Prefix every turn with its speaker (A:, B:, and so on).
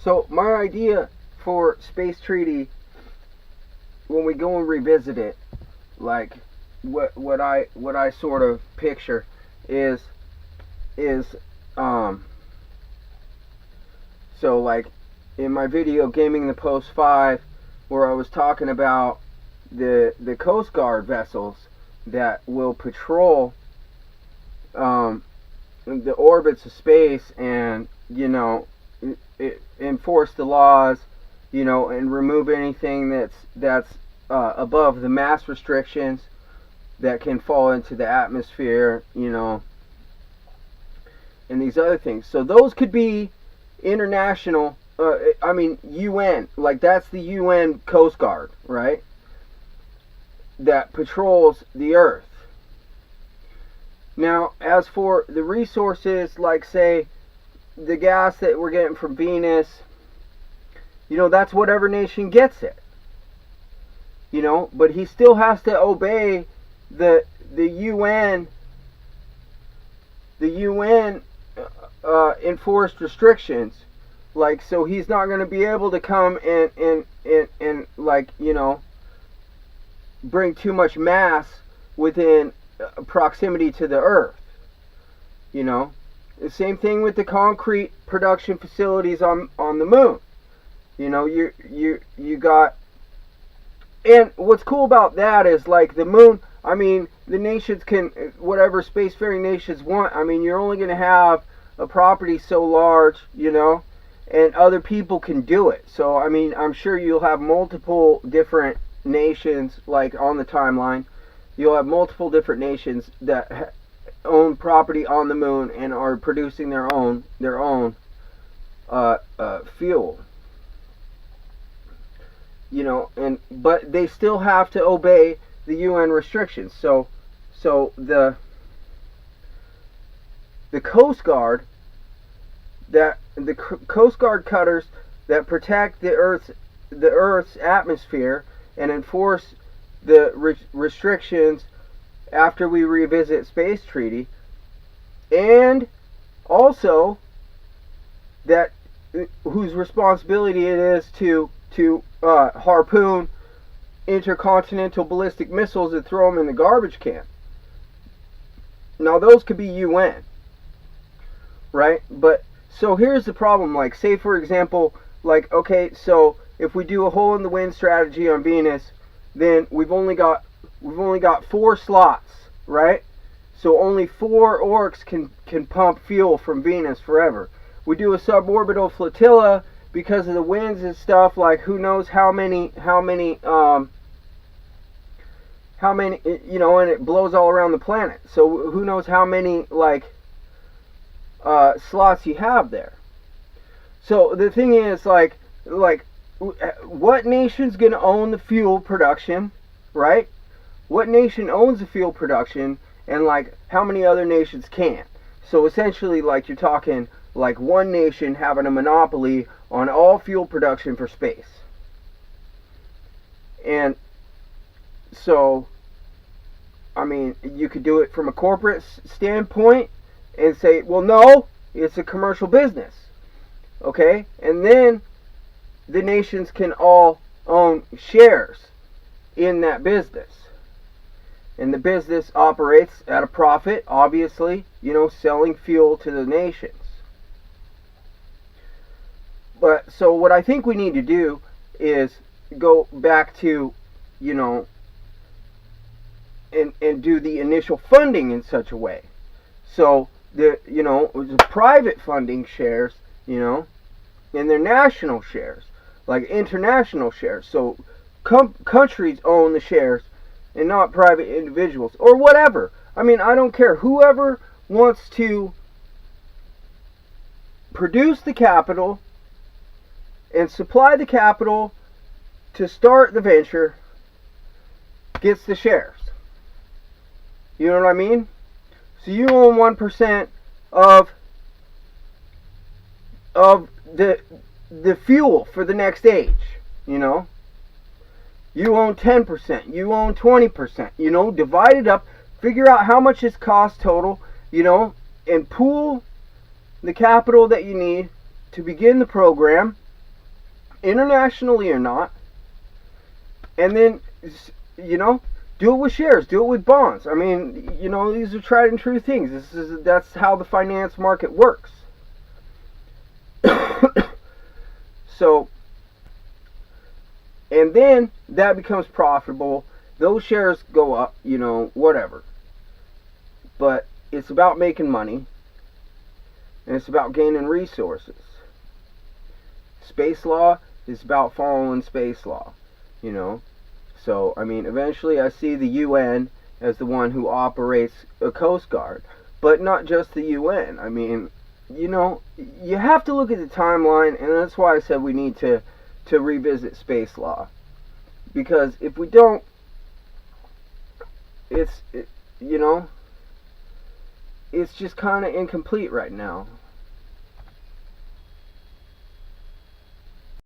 A: So my idea for space treaty, when we go and revisit it, like what I sort of picture is um so like in my video Gaming the Post 5, where I was talking about the Coast Guard vessels that will patrol the orbits of space, and enforce the laws, and remove anything that's above the mass restrictions that can fall into the atmosphere, and these other things. So those could be international. UN. Like, that's the UN Coast Guard, right? That patrols the Earth. Now, as for the resources, like, say, the gas that we're getting from Venus, that's whatever nation gets it. But he still has to obey the UN enforced restrictions. Like, so he's not going to be able to come and like, bring too much mass within proximity to the Earth. The same thing with the concrete production facilities on the moon. You got, and what's cool about that is, like, the moon, the nations can, whatever spacefaring nations want, you're only going to have a property so large, and other people can do it. So, I'm sure you'll have multiple different nations, like, on the timeline. You'll have multiple different nations that own property on the moon and are producing their own fuel. But they still have to obey the UN restrictions. So the Coast Guard, Coast Guard cutters that protect the Earth's atmosphere and enforce the restrictions after we revisit space treaty, and also that whose responsibility it is to harpoon intercontinental ballistic missiles and throw them in the garbage can. Now, those could be UN, right? But so here's the problem. Like, say for example, like, okay, so if we do a hole in the wind strategy on Venus, then we've only got 4 slots, right? So only 4 orcs can pump fuel from Venus forever. We do a suborbital flotilla because of the winds and stuff. Like, who knows how many, and it blows all around the planet. So who knows how many, like, slots you have there. So the thing is, like, what nation's gonna own the fuel production, right? What nation owns the fuel production, and, like, how many other nations can't? So essentially, like, you're talking like one nation having a monopoly on all fuel production for space. And so, you could do it from a corporate standpoint and say, well, no, it's a commercial business. Okay? And then the nations can all own shares in that business. And the business operates at a profit, obviously, selling fuel to the nations. But so what I think we need to do is go back to, and do the initial funding in such a way. So the private funding shares, and their national shares, like international shares. So countries own the shares and not private individuals or whatever. I don't care. Whoever wants to produce the capital and supply the capital to start the venture gets the shares. You know what I mean? So you own 1% of the fuel for the next age, You own 10%, you own 20%, divide it up, figure out how much it costs total, and pool the capital that you need to begin the program, internationally or not. And then, you know, do it with shares, do it with bonds. I mean, you know, these are tried and true things. That's how the finance market works. So, and then that becomes profitable. Those shares go up, you know, whatever. But it's about making money, and it's about gaining resources. Space law is about following space law, you know. So, I mean, eventually I see the UN as the one who operates a Coast Guard. But not just the UN. I mean, you know, you have to look at the timeline, and that's why I said we need to revisit space law. Because if we don't, you know, it's just kind of incomplete right now.